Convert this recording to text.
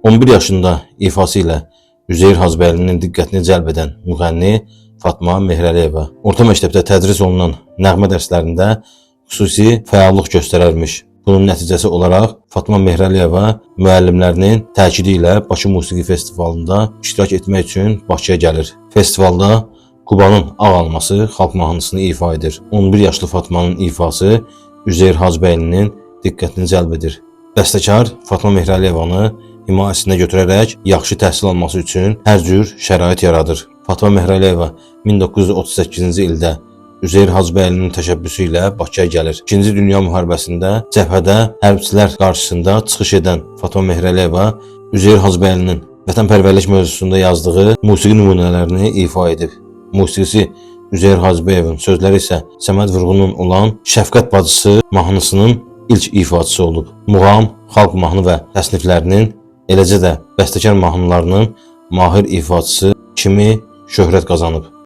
11 yaşında ifası ilə Üzeyir Hacıbəylinin diqqətini cəlb edən müğənni Fatma Mehrəliyeva orta məktəbdə tədris olunan nəğmə dərslərində xüsusi fəallıq göstərərmiş. Bunun nəticəsi olaraq Fatma Mehrəliyeva müəllimlərinin təkidi ilə Bakı Musiqi Festivalında iştirak etmək üçün Bakıya gəlir. Festivalda Qubanın Ağ Alması xalq mahnısını ifa edir. 11 yaşlı Fatmanın ifası Üzeyir Hacıbəylinin diqqətini cəlb edir. Bəstəkar Fatma Mehrəliyevanı himayəsində götürərək yaxşı təhsil alması üçün hər cür şərait yaradır. Fatma Mehrəliyeva 1938-ci ildə Üzeyir Hacıbəylinin təşəbbüsü ilə Bakıya gəlir. 2-ci Dünya müharibəsində cəbhədə hərbçilər qarşısında çıxış edən Fatma Mehrəliyeva Üzeyir Hacıbəylinin vətənpərvərlik mövzusunda yazdığı musiqi nümunələrini ifa edib. Musiqisi Üzeyir Hacıbəyevin, sözləri isə Səməd Vurğunun olan Şəfqət Bacısı mahnısının ilk ifaçısı olub. Muğam, xalq mahnı və təsniflərinin, eləcə də bəstəkar mahnılarının mahir ifaçısı kimi şöhrət qazanıb.